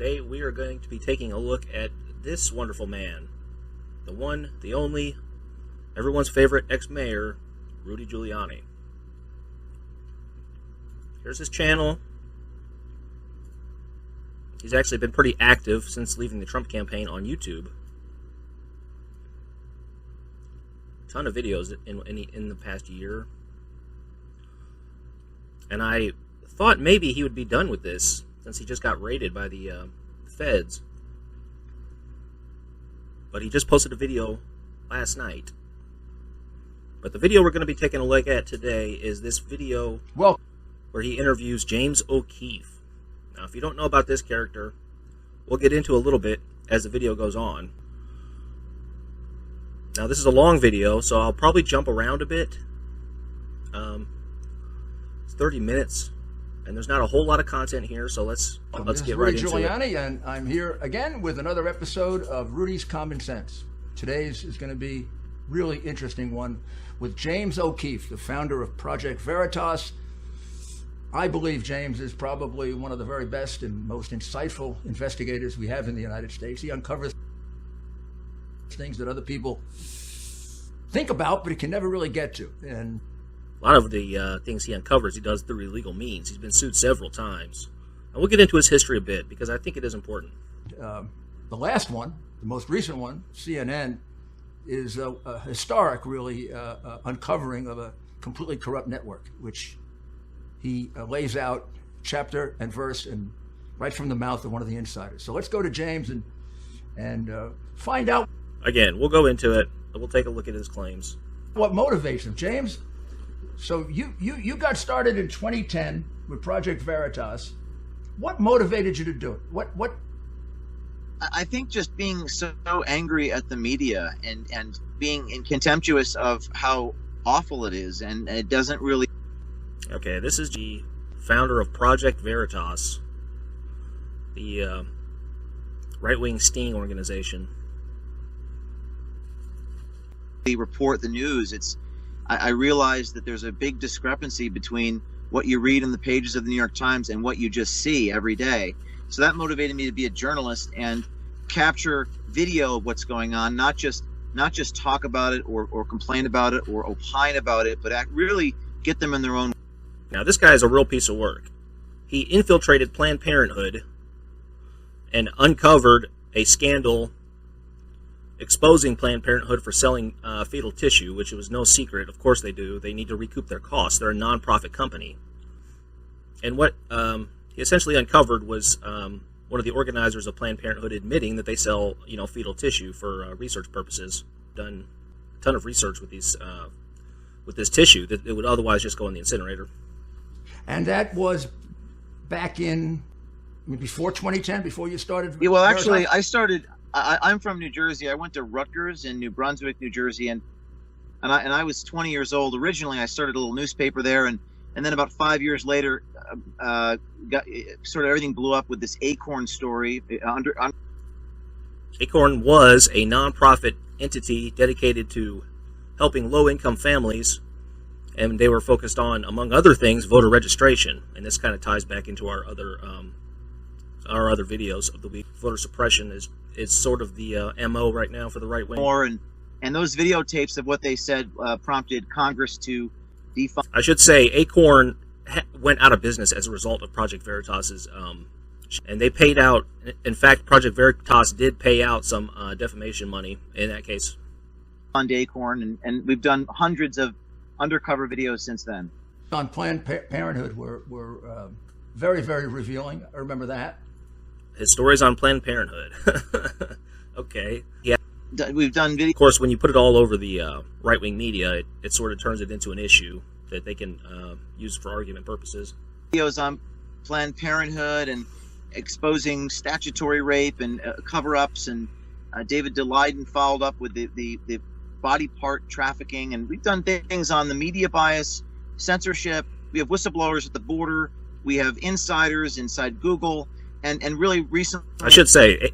Today we are going to be taking a look at this wonderful man, the one, the only, everyone's favorite ex-mayor, Rudy Giuliani. Here's his channel. He's actually been pretty active since leaving the Trump campaign on YouTube. A ton of videos in the past year. And I thought maybe he would be done with this since he just got raided by the feds. But he just posted a video last night. But the video we're going to be taking a look at today is this video where he interviews James O'Keefe. Now, if you don't know about this character, we'll get into a little bit as the video goes on. Now, this is a long video, so I'll probably jump around a bit. It's 30 minutes, and there's not a whole lot of content here, so let's get right into it. Rudy Giuliani, and I'm here again with another episode of Rudy's Common Sense. Today's is going to be really interesting one with James O'Keefe, the founder of Project Veritas. I believe James is probably one of the very best and most insightful investigators we have in the United States. He uncovers things that other people think about, but he can never really get to. And a lot of the things he uncovers, he does through illegal means. He's been sued several times. And we'll get into his history a bit, because I think it is important. The last one, the most recent one, CNN, is a historic, really, uncovering of a completely corrupt network, which he lays out chapter and verse and right from the mouth of one of the insiders. So let's go to James and find out. Again, we'll go into it. We'll take a look at his claims. What motivates him, James? So you got started in 2010 with Project Veritas. What motivated you to do it? What? I think just being so angry at the media and being contemptuous of how awful it is, and it doesn't really. Okay, this is the founder of Project Veritas, the right-wing sting organization. They report the news. I realize that there's a big discrepancy between what you read in the pages of the New York Times and what you just see every day. So that motivated me to be a journalist and capture video of what's going on, not just talk about it or complain about it or opine about it, but really get them in their own. Now, this guy is a real piece of work. He infiltrated Planned Parenthood and uncovered a scandal exposing Planned Parenthood for selling fetal tissue, which was no secret. Of course they do. They need to recoup their costs. They're a non-profit company. And what he essentially uncovered was one of the organizers of Planned Parenthood admitting that they sell, fetal tissue for research purposes. Done a ton of research with this tissue that it would otherwise just go in the incinerator. And that was back in before 2010, before you started. Yeah, well, actually, I'm from New Jersey. I went to Rutgers in New Brunswick, New Jersey, and I was 20 years old. Originally, I started a little newspaper there, and then about 5 years later, sort of everything blew up with this Acorn story. Acorn was a nonprofit entity dedicated to helping low-income families, and they were focused on, among other things, voter registration. And this kind of ties back into our other videos of the week. Voter suppression is sort of the MO right now for the right wing. And those videotapes of what they said prompted Congress to defund. I should say Acorn went out of business as a result of Project Veritas's, and they paid out. In fact, Project Veritas did pay out some defamation money in that case. Fund Acorn, and we've done hundreds of undercover videos since then. On Planned Parenthood were very, very revealing. I remember that. His stories on Planned Parenthood. Okay. Yeah. We've done videos. Of course, when you put it all over the right-wing media, it sort of turns it into an issue that they can use for argument purposes. Videos on Planned Parenthood and exposing statutory rape and cover-ups, and David DeLeiden followed up with the body part trafficking, and we've done things on the media bias, censorship. We have whistleblowers at the border. We have insiders inside Google. And really recently, I should say,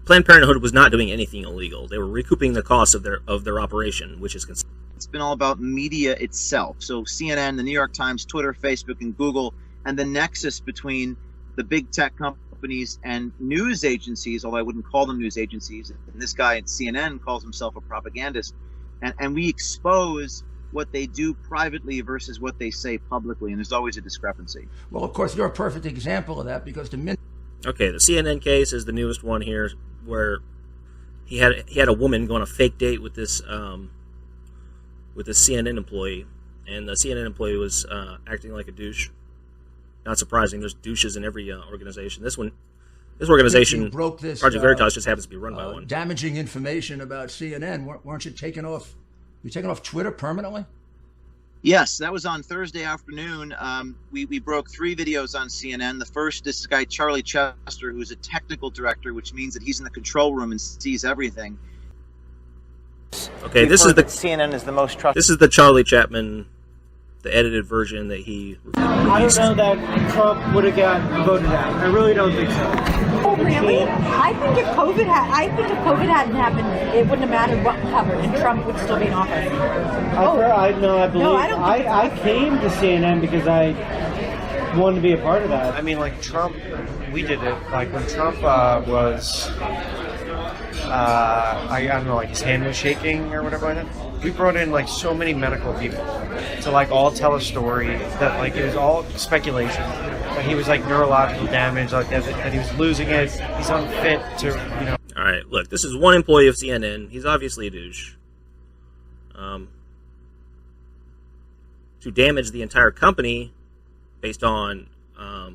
Planned Parenthood was not doing anything illegal. They were recouping the costs of their operation, which is. It's been all about media itself. So CNN, the New York Times, Twitter, Facebook, and Google, and the nexus between the big tech companies companies and news agencies, although I wouldn't call them news agencies. And this guy at CNN calls himself a propagandist. And we expose what they do privately versus what they say publicly. And there's always a discrepancy. Well, of course, you're a perfect example of that because Okay, the CNN case is the newest one here, where he had a woman go on a fake date with this CNN employee, and the CNN employee was acting like a douche. Not surprising. There's douches in every organization. This organization, broke this, Project Veritas, just happens to be run by one. Damaging information about CNN. Weren't you taken off? You taken off Twitter permanently? Yes, that was on Thursday afternoon. We broke 3 videos on CNN. The first, this guy Charlie Chester, who's a technical director, which means that he's in the control room and sees everything. Okay, this is the CNN is the most trusted. This is the Charlie Chapman, the edited version that he released. I don't know that Trump would have got voted out. I really don't think so. Oh, really? I think if COVID hadn't happened, it wouldn't have mattered what covered, and Trump would still be in office. I believe. I came to CNN because I wanted to be a part of that. I mean, like Trump, we did it. Like when Trump was, I don't know, like his hand was shaking or whatever like that. We brought in like so many medical people to like all tell a story that like it was all speculation. That he was like neurological damage, like that he was losing it. He's unfit to, you know. All right, look, this is one employee of CNN. He's obviously a douche. To damage the entire company based on not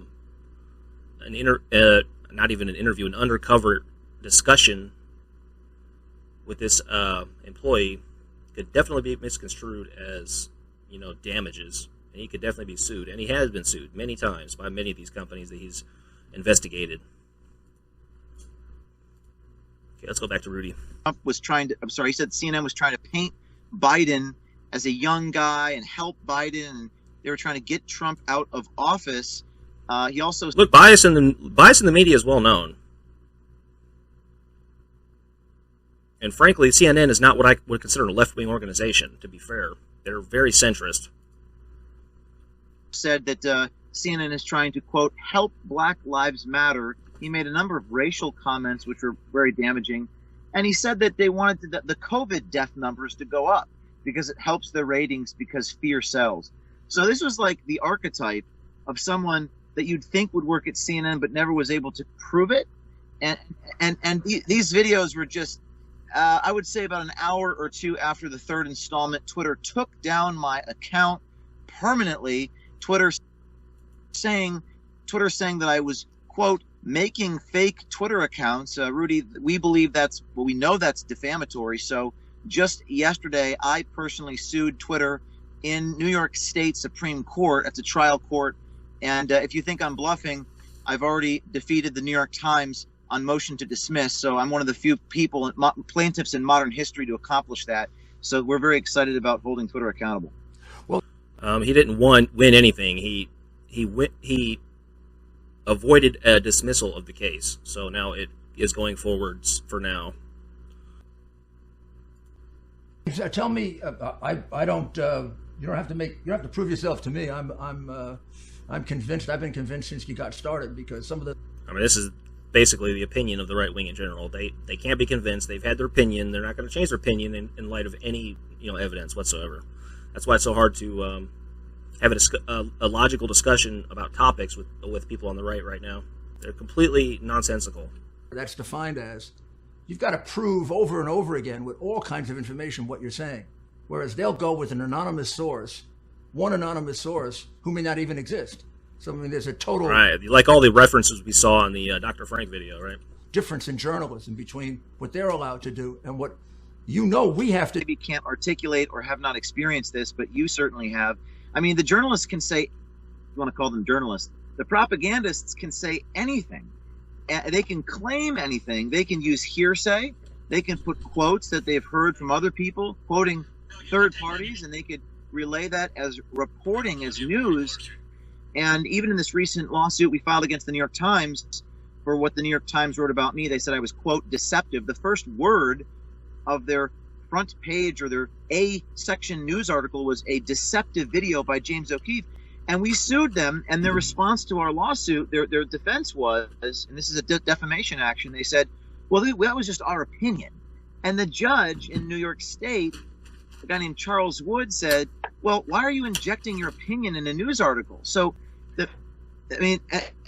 even an interview, an undercover discussion with this employee could definitely be misconstrued as, damages. And he could definitely be sued. And he has been sued many times by many of these companies that he's investigated. Okay, let's go back to Rudy. Trump was he said CNN was trying to paint Biden as a young guy and help Biden, and they were trying to get Trump out of office. He also bias in the media is well known, and frankly, CNN is not what I would consider a left-wing organization. To be fair, they're very centrist. Said that CNN is trying to, quote, help Black Lives Matter. He made a number of racial comments which were very damaging, and he said that they wanted the COVID death numbers to go up because it helps their ratings because fear sells. So this was like the archetype of someone that you'd think would work at CNN but never was able to prove it. And these videos were just, I would say about an hour or two after the 3rd installment, Twitter took down my account permanently. Twitter saying that I was, quote, making fake Twitter accounts. Rudy, we know that's defamatory. So just yesterday, I personally sued Twitter in New York State Supreme Court. It's a trial court. And if you think I'm bluffing, I've already defeated the New York Times on motion to dismiss. So I'm one of the few plaintiffs in modern history to accomplish that. So we're very excited about holding Twitter accountable. He didn't win anything. He avoided a dismissal of the case, so now it is going forwards for now. Tell me, I don't. You don't have to prove yourself to me. I'm convinced. I've been convinced since you got started because some of the. This is basically the opinion of the right wing in general. They can't be convinced. They've had their opinion. They're not going to change their opinion in light of any evidence whatsoever. That's why it's so hard to have a logical discussion about topics with people on the right now. They're completely nonsensical. That's defined as you've got to prove over and over again with all kinds of information what you're saying. Whereas they'll go with one anonymous source who may not even exist. So, there's a total... Right, like all the references we saw in the Dr. Frank video, right? Difference in journalism between what they're allowed to do and what we have to... Maybe can't articulate or have not experienced this, but you certainly have. The journalists can say, you want to call them journalists, the propagandists can say anything. They can claim anything. They can use hearsay. They can put quotes that they've heard from other people, quoting third parties, and they could relay that as reporting, as news. And even in this recent lawsuit we filed against the New York Times for what the New York Times wrote about me, they said I was, quote, deceptive. The first word of their front page or their A section news article was a deceptive video by James O'Keefe. And we sued them, and their response to our lawsuit, their defense was, and this is a defamation action, they said, well, that was just our opinion. And the judge in New York State, a guy named Charles Wood, said, well, why are you injecting your opinion in a news article? So, I mean,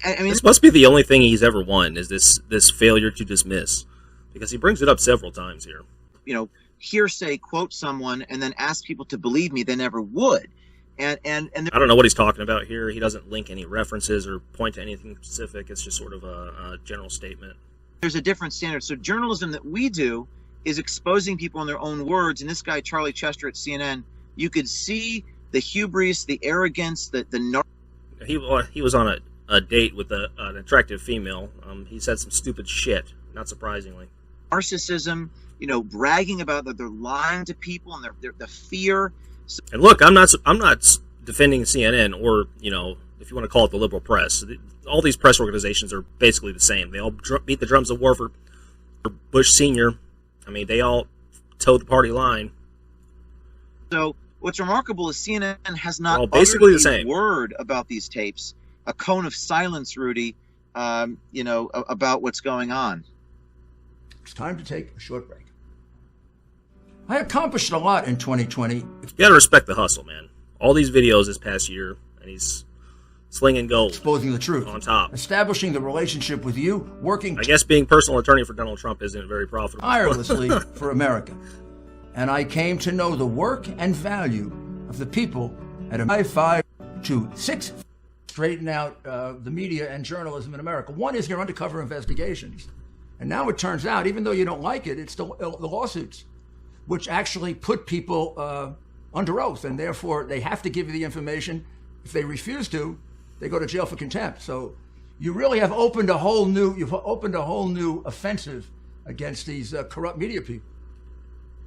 this must be the only thing he's ever won, is this failure to dismiss, because he brings it up several times here. You know, hearsay, quote someone, and then ask people to believe me, they never would. And I don't know what he's talking about here. He doesn't link any references or point to anything specific. It's just sort of a general statement. There's a different standard. So journalism that we do is exposing people in their own words. And this guy, Charlie Chester at CNN, you could see the hubris, the arrogance, He was on a date with an attractive female. He said some stupid shit, not surprisingly. Narcissism, you know, bragging about that they're lying to people and the fear. And look, I'm not defending CNN or, you know, if you want to call it the liberal press. All these press organizations are basically the same. They all beat the drums of war for Bush Sr. I mean, they all toe the party line. So what's remarkable is CNN has not all basically the uttered same a word about these tapes. A cone of silence, Rudy, you know, about what's going on. It's time to take a short break. I accomplished a lot in 2020. You gotta respect the hustle, man. All these videos this past year, and he's slinging gold. Exposing the truth. On top. Establishing the relationship with you, working... I guess being personal attorney for Donald Trump isn't very profitable. ...tirelessly for America. And I came to know the work and value of the people at a 5 to 6 straighten out the media and journalism in America. One is your undercover investigations. And now it turns out, even though you don't like it, it's the lawsuits, which actually put people under oath, and therefore they have to give you the information. If they refuse to, they go to jail for contempt. So you really have opened a whole new offensive against these corrupt media people.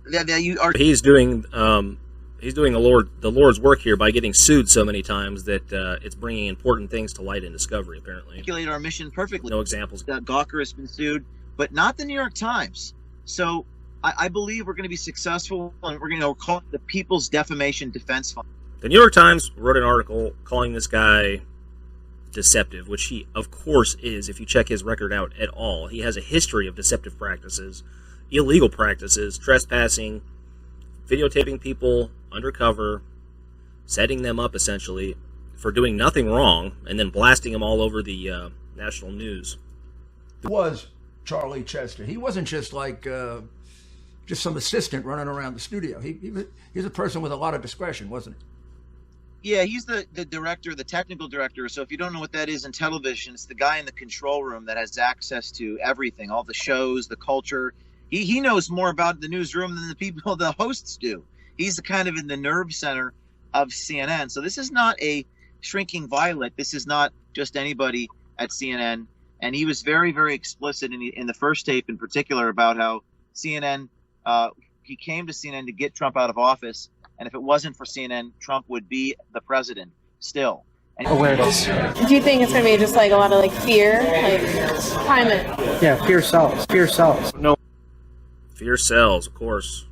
He's doing the Lord's work here by getting sued so many times that it's bringing important things to light in discovery, apparently. Articulate our mission perfectly. No examples. Gawker has been sued, but not the New York Times. So I believe we're going to be successful, and we're going to call it the People's Defamation Defense Fund. The New York Times wrote an article calling this guy deceptive, which he, of course, is if you check his record out at all. He has a history of deceptive practices, illegal practices, trespassing, videotaping people undercover, setting them up, essentially, for doing nothing wrong, and then blasting them all over the national news. It was Charlie Chester. He wasn't just like... just some assistant running around the studio. He's a person with a lot of discretion, wasn't he? Yeah, he's the director, the technical director. So if you don't know what that is in television, it's the guy in the control room that has access to everything, all the shows, the culture. He knows more about the newsroom than the people, the hosts do. He's the kind of in the nerve center of CNN. So this is not a shrinking violet. This is not just anybody at CNN. And he was very, very explicit in the first tape in particular about how CNN... he came to CNN to get Trump out of office, and if it wasn't for CNN, Trump would be the president still. Awareness. Do you think it's going to be just like a lot of like fear, like climate? Yeah, fear sells. Fear sells. No. Fear sells, of course.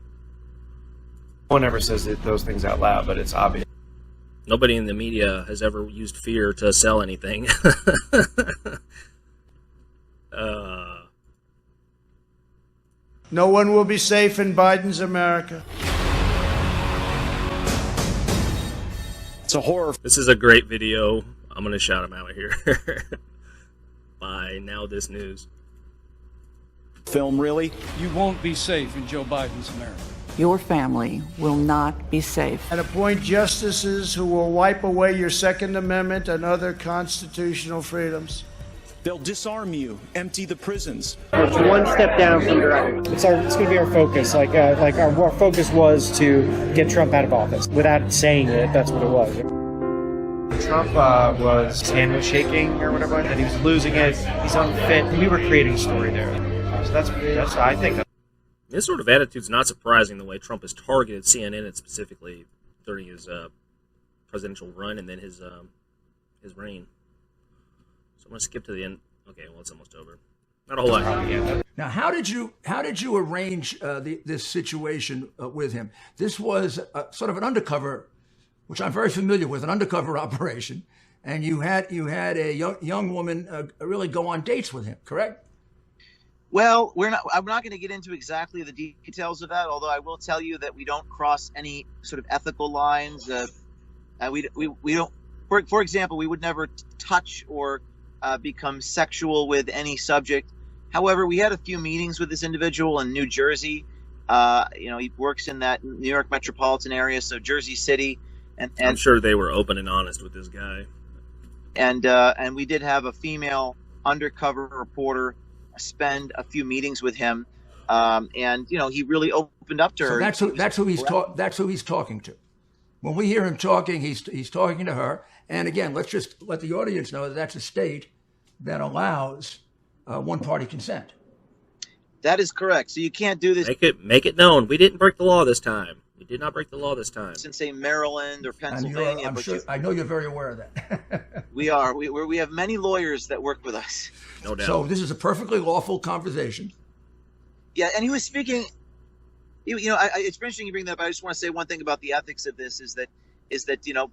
No one ever says those things out loud, but it's obvious. Nobody in the media has ever used fear to sell anything. No one will be safe in Biden's America. It's a horror. This is a great video. I'm going to shout him out here. By Now This News. Film, really? You won't be safe in Joe Biden's America. Your family will not be safe. And appoint justices who will wipe away your Second Amendment and other constitutional freedoms. They'll disarm you, empty the prisons. It's one step down from director. It's going to be our focus. Our focus was to get Trump out of office. Without saying it, that's what it was. Trump his hand was shaking or whatever, and he was losing it. He's unfit. We were creating a story there. So that's I think. This sort of attitude's not surprising, the way Trump has targeted CNN and specifically during his presidential run and then his reign. I'm going to skip to the end. Okay, well, it's almost over. Not a whole lot. Now, how did you arrange this situation with him? This was sort of an undercover which I'm very familiar with, an undercover operation, and you had a young woman really go on dates with him, correct? Well, I'm not going to get into exactly the details of that, although I will tell you that we don't cross any sort of ethical lines. We don't. For example, we would never touch or become sexual with any subject. However, we had a few meetings with this individual in New Jersey. He works in that New York metropolitan area, so Jersey City. And I'm sure they were open and honest with this guy. And we did have a female undercover reporter spend a few meetings with him, and he really opened up to her. So that's who he's talking to. When we hear him talking, he's talking to her. And again, let's just let the audience know that that's a state that allows one-party consent. That is correct. So you can't do this. Make it known. We didn't break the law this time. We did not break the law this time. In, say, Maryland or Pennsylvania. I know you're very aware of that. We are. We have many lawyers that work with us. No doubt. So this is a perfectly lawful conversation. Yeah, and he was speaking. It's interesting you bring that up. I just want to say one thing about the ethics of this is that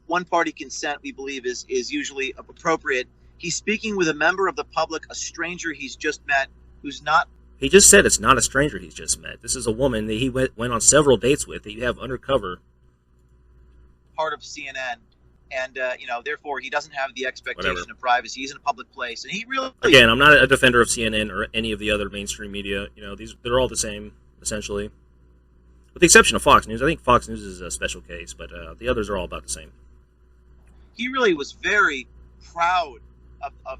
one-party consent, we believe, is usually appropriate. He's speaking with a member of the public, a stranger he's just met, who's not. He just said it's not a stranger he's just met. This is a woman that he went on several dates with that you have undercover. Part of CNN, and therefore he doesn't have the expectation of privacy. He's in a public place, and he really. Again, I'm not a defender of CNN or any of the other mainstream media. They're all the same essentially, with the exception of Fox News. I think Fox News is a special case, but the others are all about the same. He really was very proud of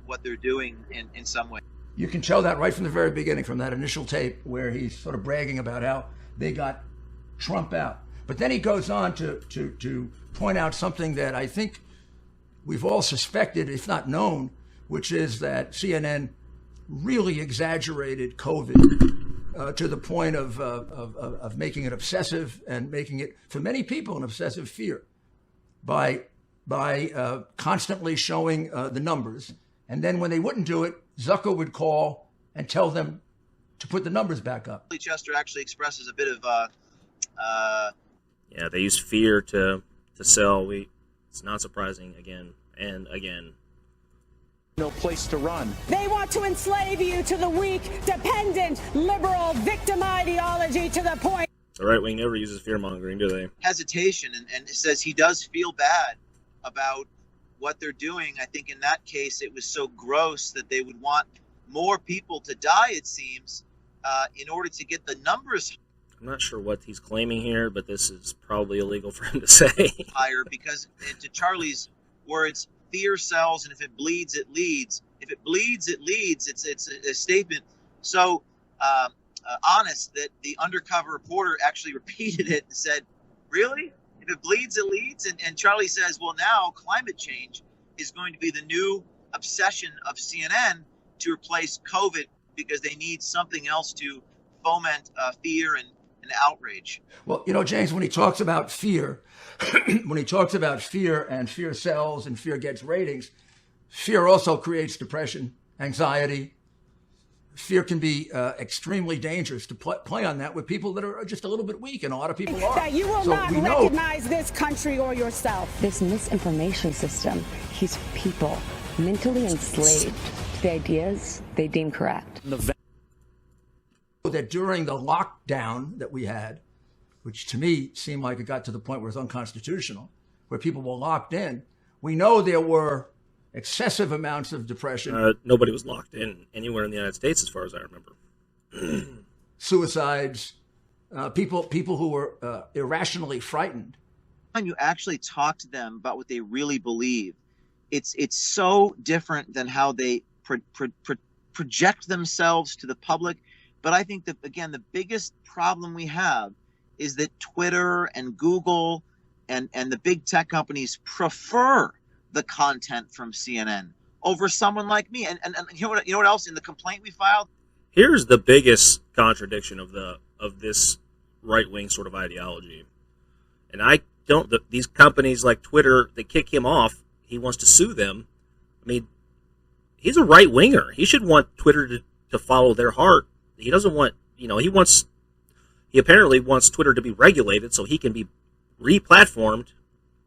what they're doing in some way. You can tell that right from the very beginning, from that initial tape where he's sort of bragging about how they got Trump out. But then he goes on to point out something that I think we've all suspected, if not known, which is that CNN really exaggerated COVID to the point of making it obsessive and making it, for many people, an obsessive fear by constantly showing the numbers. And then when they wouldn't do it, Zucker would call and tell them to put the numbers back up. Chester actually expresses a bit of yeah, they use fear to sell. It's not surprising again and again. No place to run. They want to enslave you to the weak, dependent, liberal, victim ideology to the point. The right wing never uses fear mongering, do they? Hesitation, and says he does feel bad about what they're doing. I think in that case it was so gross that they would want more people to die, it seems, in order to get the numbers. I'm not sure what he's claiming here, but this is probably illegal for him to say. Higher, because to Charlie's words, fear sells, and if it bleeds, it leads. If it bleeds, it leads. It's a statement so honest that the undercover reporter actually repeated it and said, really? If it bleeds, it leads? And Charlie says, well, now climate change is going to be the new obsession of CNN to replace COVID because they need something else to foment fear and outrage. Well, James, when he talks about fear, and fear sells and fear gets ratings, fear also creates depression, anxiety. Fear can be extremely dangerous to play on that with people that are just a little bit weak, and a lot of people are. That you will not recognize this country or yourself. This misinformation system keeps people mentally enslaved to the ideas they deem correct. That during the lockdown that we had, which to me seemed like it got to the point where it's unconstitutional, where people were locked in, we know there were excessive amounts of depression. Nobody was locked in anywhere in the United States, as far as I remember. Suicides, people who were irrationally frightened. When you actually talk to them about what they really believe, it's so different than how they project themselves to the public. But I think that, again, the biggest problem we have is that Twitter and Google and the big tech companies prefer the content from CNN over someone like me. And you know what else in the complaint we filed? Here's the biggest contradiction of this right-wing sort of ideology. And these companies like Twitter, they kick him off. He wants to sue them. I mean, he's a right-winger. He should want Twitter to follow their heart. He doesn't want, he apparently wants Twitter to be regulated so he can be re-platformed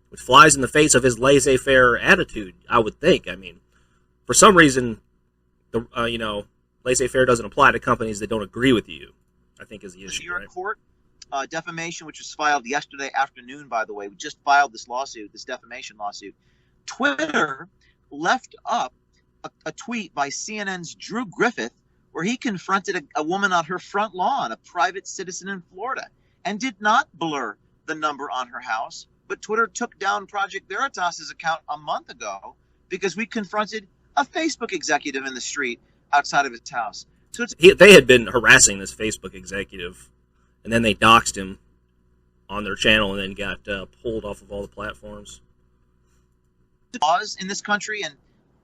which flies in the face of his laissez-faire attitude, I would think. I mean, for some reason, laissez-faire doesn't apply to companies that don't agree with you, I think is the issue. New York court, defamation, which was filed yesterday afternoon, by the way. We just filed this defamation lawsuit. Twitter left up a tweet by CNN's Drew Griffith where he confronted a woman on her front lawn, a private citizen in Florida, and did not blur the number on her house. But Twitter took down Project Veritas' account a month ago because we confronted a Facebook executive in the street outside of his house. So they had been harassing this Facebook executive, and then they doxed him on their channel and then got pulled off of all the platforms. Laws in this country, and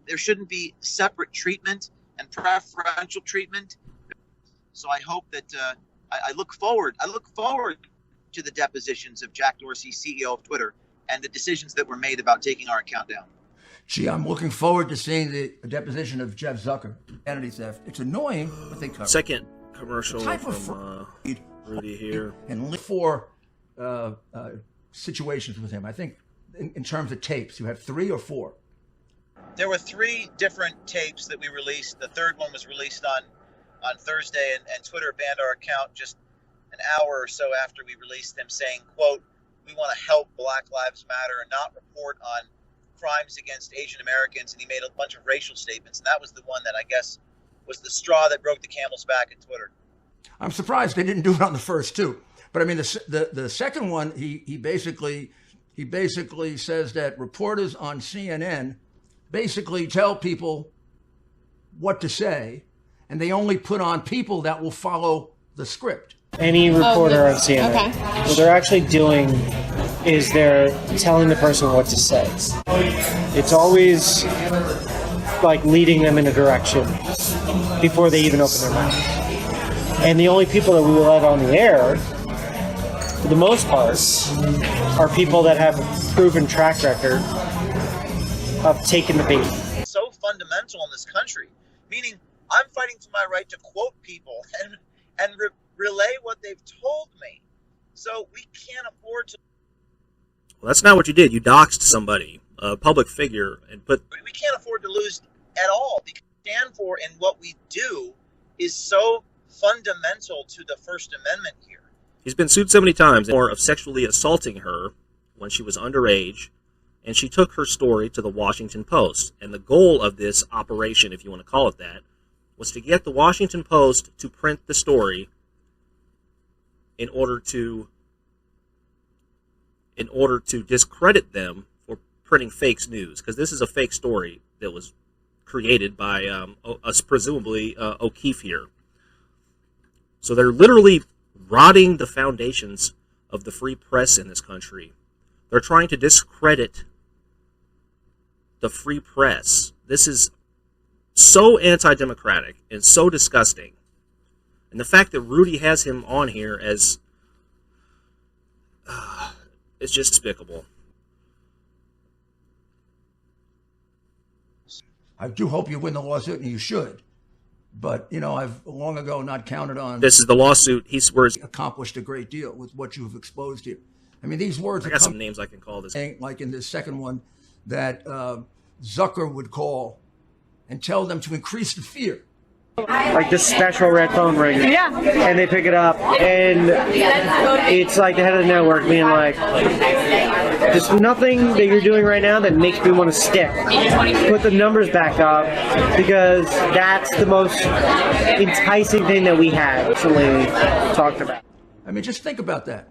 there shouldn't be separate treatment and preferential treatment. So I hope that I look forward to the depositions of Jack Dorsey, CEO of Twitter, and the decisions that were made about taking our account down. Gee, I'm looking forward to seeing the deposition of Jeff Zucker, identity theft. It's annoying, but they cover. Second commercial from Rudy here. And look for situations with him. I think in terms of tapes, you have 3 or 4. There were 3 different tapes that we released. The third one was released on Thursday, and Twitter banned our account just an hour or so after we released them, saying, quote, "We want to help Black Lives Matter and not report on crimes against Asian Americans," and he made a bunch of racial statements, and that was the one that I guess was the straw that broke the camel's back at Twitter. I'm surprised they didn't do it on the first 2, but I mean the second one, he basically says that reporters on CNN basically tell people what to say, and they only put on people that will follow the script. Any reporter on CNN, what they're actually doing is they're telling the person what to say. It's always like leading them in a direction before they even open their mouth. And the only people that we will let on the air, for the most part, are people that have a proven track record of taking the bait. It's so fundamental in this country, meaning I'm fighting for my right to quote people and relay what they've told me. So we can't afford to. Well, that's not what you did. You doxed somebody, a public figure, and put. We can't afford to lose at all, because what we stand for and what we do is so fundamental to the First Amendment here. He's been sued so many times for of sexually assaulting her when she was underage, and she took her story to the Washington Post. And the goal of this operation, if you want to call it that, was to get the Washington Post to print the story in order to discredit them for printing fake news, because this is a fake story that was created by us, presumably O'Keefe here. So they're literally rotting the foundations of the free press in this country. They're trying to discredit the free press. This is so anti-democratic and so disgusting. And the fact that Rudy has him on here as it's just despicable. I do hope you win the lawsuit, and you should. But, I've long ago not counted on... This is the lawsuit. He's accomplished a great deal with what you've exposed here. I mean, these words... I got some names I can call this. Like in this second one, that Zucker would call and tell them to increase the fear. Like this special red phone rings, and they pick it up, and it's like the head of the network being like, "There's nothing that you're doing right now that makes me want to stick. Put the numbers back up, because that's the most enticing thing that we have actually talked about." I mean, just think about that.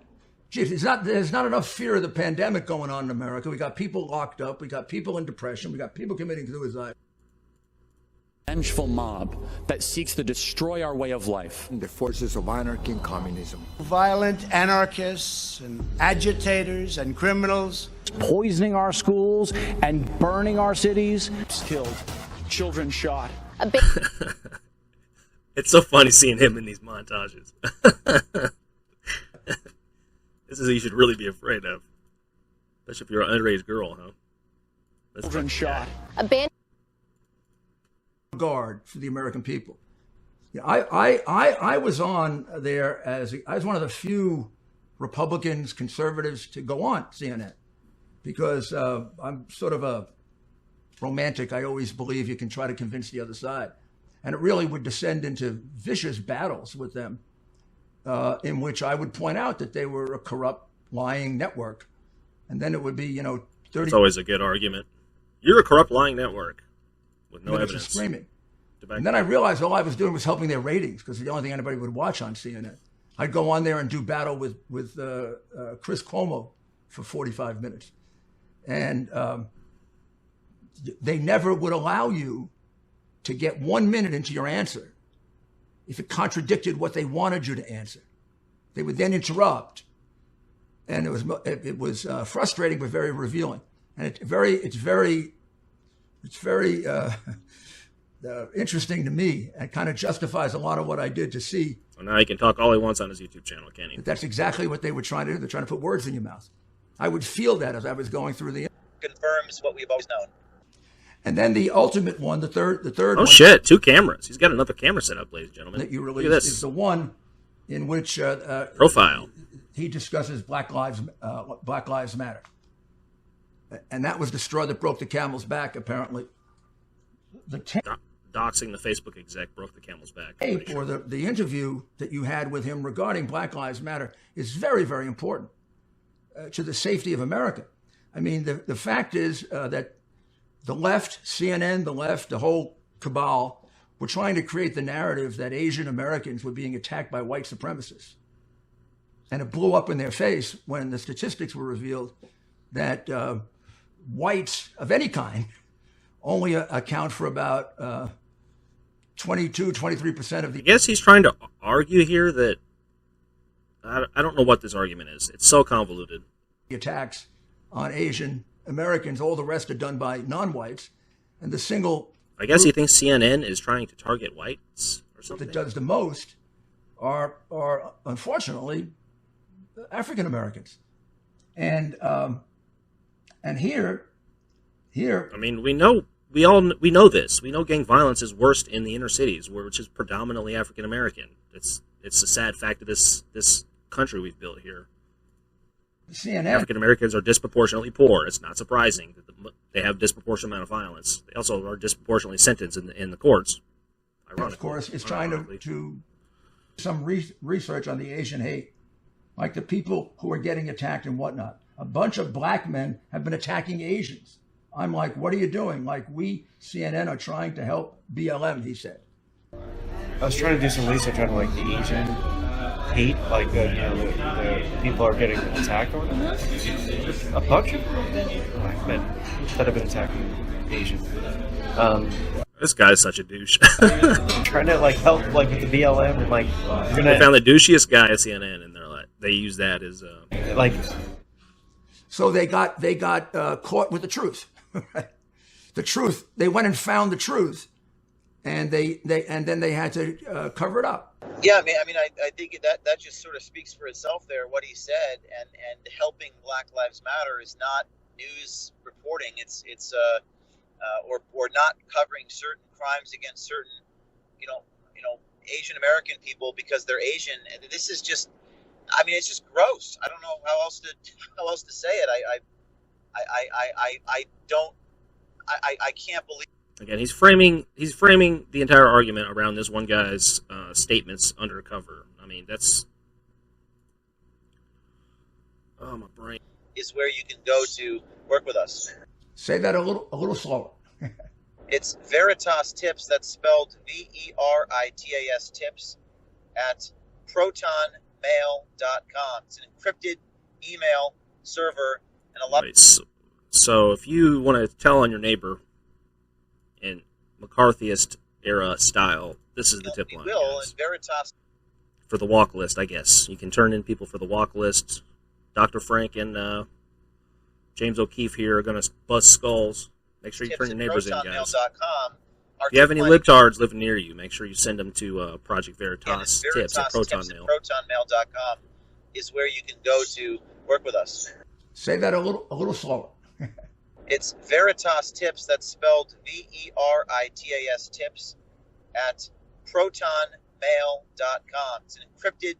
Gee, there's not enough fear of the pandemic going on in America. We got people locked up. We got people in depression. We got people committing suicide. Vengeful mob that seeks to destroy our way of life. The forces of anarchy and communism. Violent anarchists and agitators and criminals. Poisoning our schools and burning our cities. Killed. Children shot. It's so funny seeing him in these montages. This is what you should really be afraid of. Especially if you're an underage girl, huh? That's children shot. Regard for the American people. I was on there I was one of the few Republicans, conservatives to go on CNN, because I'm sort of a romantic. I always believe you can try to convince the other side. And it really would descend into vicious battles with them, in which I would point out that they were a corrupt, lying network. And then it would be, 30... It's always a good argument. You're a corrupt, lying network with no evidence. Screaming. And then I realized all I was doing was helping their ratings, because the only thing anybody would watch on CNN. I'd go on there and do battle with Chris Cuomo for 45 minutes. And they never would allow you to get 1 minute into your answer if it contradicted what they wanted you to answer. They would then interrupt. And it was frustrating, but very revealing. And it's very interesting to me, and kind of justifies a lot of what I did to see. Well, now he can talk all he wants on his YouTube channel, can't he? That's exactly what they were trying to do. They're trying to put words in your mouth. I would feel that as I was going through the... Confirms what we've always known. And then the ultimate one, the third Oh, one... shit, 2 cameras. He's got another camera set up, ladies and gentlemen. ...that you Look released at this. is the one in which... Profile. He discusses Black Lives Matter. And that was the straw that broke the camel's back, apparently. Doxing the Facebook exec broke the camel's back. Or the interview that you had with him regarding Black Lives Matter is very, very important to the safety of America. I mean, the fact is that the left, CNN, the left, the whole cabal, were trying to create the narrative that Asian Americans were being attacked by white supremacists. And it blew up in their face when the statistics were revealed that whites of any kind only account for about 23% of the... I guess he's trying to argue here that... I don't know what this argument is. It's so convoluted. Attacks on Asian Americans, all the rest are done by non-whites. And the single... I guess he thinks CNN is trying to target whites or something. That does the most are unfortunately, African Americans. And here... I mean, we know this. We know gang violence is worst in the inner cities, which is predominantly African American. It's a sad fact of this country we've built here. CNN. African Americans are disproportionately poor. It's not surprising that they have disproportionate amount of violence. They also are disproportionately sentenced in the courts. Of course, is trying to some research on the Asian hate, like the people who are getting attacked and whatnot. A bunch of black men have been attacking Asians. I'm like, what are you doing? Like, we, CNN, are trying to help BLM, he said. I was trying to do some research on, like, the Asian hate, like, the people are getting attacked or whatever. A bunch of black men that have been attacking Asians. This guy's such a douche. Trying to, like, help, like, with the BLM and, like... They found the douchiest guy at CNN, and they're like, they use that as... like... So they got caught with the truth. The truth. They went and found the truth, and then they had to cover it up. Yeah, I mean, I think that just sort of speaks for itself there. What he said, and helping Black Lives Matter is not news reporting. It's or not covering certain crimes against certain, Asian American people because they're Asian. And this is just, I mean, it's just gross. I don't know how else to say it. I can't believe. Again, he's framing the entire argument around this one guy's statements undercover. I mean, that's my brain is where you can go to work with us. Say that a little slower. It's Veritas Tips. That's spelled Veritas Tips at protonmail.com. It's an encrypted email server and a lot. Right, so if you want to tell on your neighbor in McCarthyist era style, this is the tip line. Veritas. For the walk list, I guess. You can turn in people for the walk list. Dr. Frank and James O'Keefe here are going to bust skulls. Make sure you turn your neighbors in, guys. If you have any libtards living near you, make sure you send them to Project Veritas Tips at ProtonMail. ProtonMail.com is where you can go to work with us. Say that a little slower. It's Veritas Tips. That's spelled Veritas Tips at protonmail.com. It's an encrypted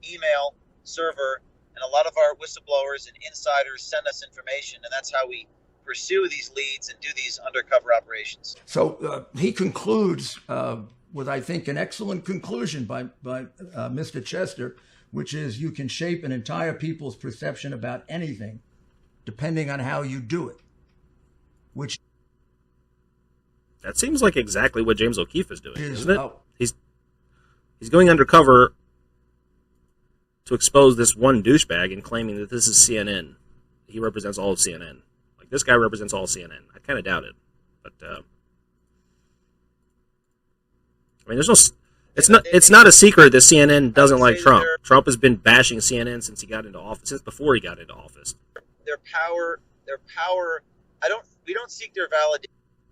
email server And a lot of our whistleblowers and insiders send us information, and that's how we pursue these leads and do these undercover operations. So he concludes with, I think, an excellent conclusion by Mr. Chester, which is you can shape an entire people's perception about anything depending on how you do it. Which that seems like exactly what James O'Keefe is doing, isn't it? He's going undercover to expose this one douchebag and claiming that this is CNN. He represents all of CNN. Like, this guy represents all of CNN. I kind of doubt it, but I mean, there's no. It's not a secret that CNN doesn't like Trump. Trump has been bashing CNN since he got into office, since before he got into office. Their power. We don't seek their validation.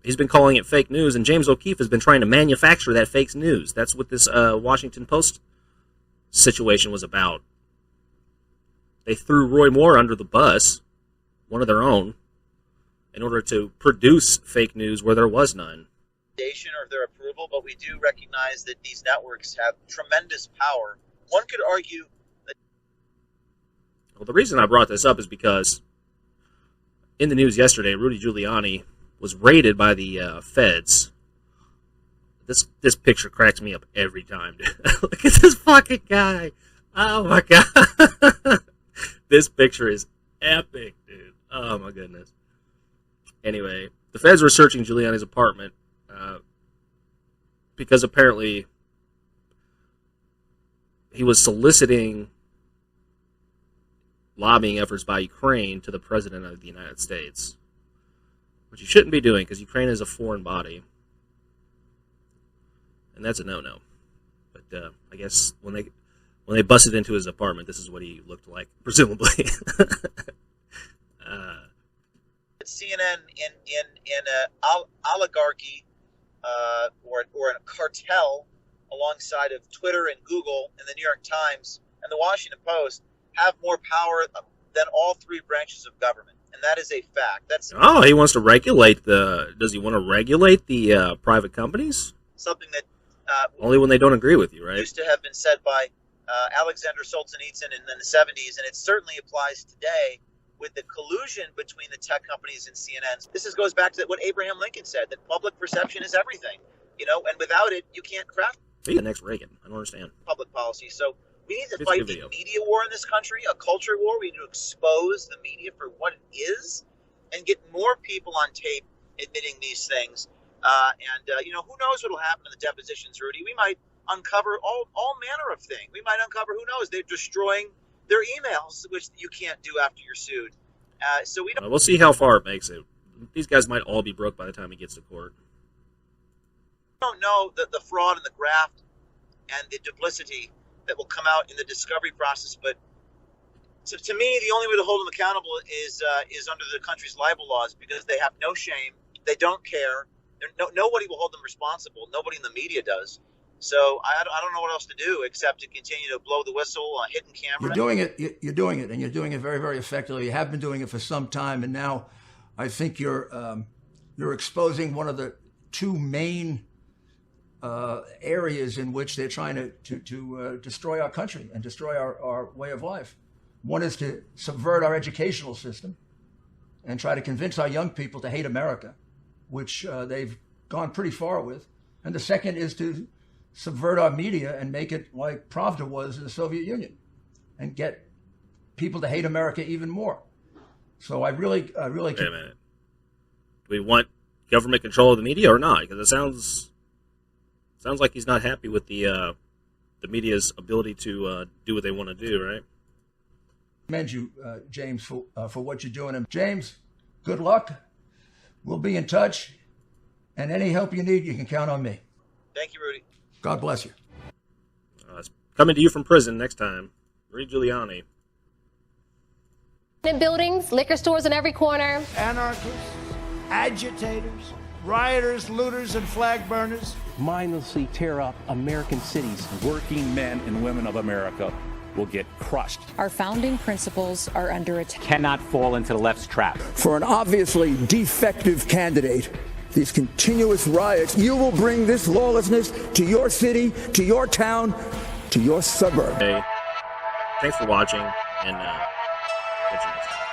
He's been calling it fake news, and James O'Keefe has been trying to manufacture that fake news. That's what this Washington Post situation was about. They threw Roy Moore under the bus, one of their own, in order to produce fake news where there was none. Or their approval, but we do recognize that these networks have tremendous power. One could argue that. Well, the reason I brought this up is because in the news yesterday, Rudy Giuliani was raided by the feds. This picture cracks me up every time, dude. Look at this fucking guy. Oh my god. This picture is epic, dude. Oh my goodness. Anyway, the feds were searching Giuliani's apartment because apparently he was soliciting lobbying efforts by Ukraine to the President of the United States, which you shouldn't be doing because Ukraine is a foreign body, and that's a no-no. But I guess when they busted into his apartment, this is what he looked like, presumably. CNN in an oligarchy or in a cartel alongside of Twitter and Google and the New York Times and the Washington Post have more power than all three branches of government, and that is a fact. He wants to regulate does he want to regulate the private companies? Something that only when they don't agree with you, right? Used to have been said by Alexander Solzhenitsyn in the 70s, and it certainly applies today with the collusion between the tech companies and CNN. This goes back to what Abraham Lincoln said, that public perception is everything, and without it, you can't craft the next Reagan. I don't understand. Public policy. So we need to fight a media war in this country, a culture war. We need to expose the media for what it is and get more people on tape admitting these things. Who knows what will happen in the depositions, Rudy? We might uncover all manner of things. We might uncover, who knows, they're destroying their emails, which you can't do after you're sued. We'll see how far it makes it. These guys might all be broke by the time he gets to court. We don't know the fraud and the graft and the duplicity that will come out in the discovery process, but to me, the only way to hold them accountable is under the country's libel laws, because they have no shame, they don't care, nobody will hold them responsible, nobody in the media does. So I don't know what else to do except to continue to blow the whistle on hidden camera. You're doing it, and you're doing it very, very effectively. You have been doing it for some time, and now I think you're exposing one of the two main areas in which they're trying to destroy our country and destroy our way of life. One is to subvert our educational system and try to convince our young people to hate America, which they've gone pretty far with. And the second is to subvert our media and make it like Pravda was in the Soviet Union and get people to hate America even more. So I really Wait a minute. Do we want government control of the media or not? Because it sounds like he's not happy with the media's ability to do what they want to do, right? I commend you, James, for what you're doing. And James, good luck. We'll be in touch. And any help you need, you can count on me. Thank you, Rudy. God bless you. Coming to you from prison next time, Rudy Giuliani. In buildings, liquor stores in every corner. Anarchists, agitators, rioters, looters, and flag burners mindlessly tear up American cities. Working men and women of America will get crushed. Our founding principles are under attack. Cannot fall into the left's trap. For an obviously defective candidate, these continuous riots, you will bring this lawlessness to your city, to your town, to your suburb. Hey, thanks for watching. And catch you next time.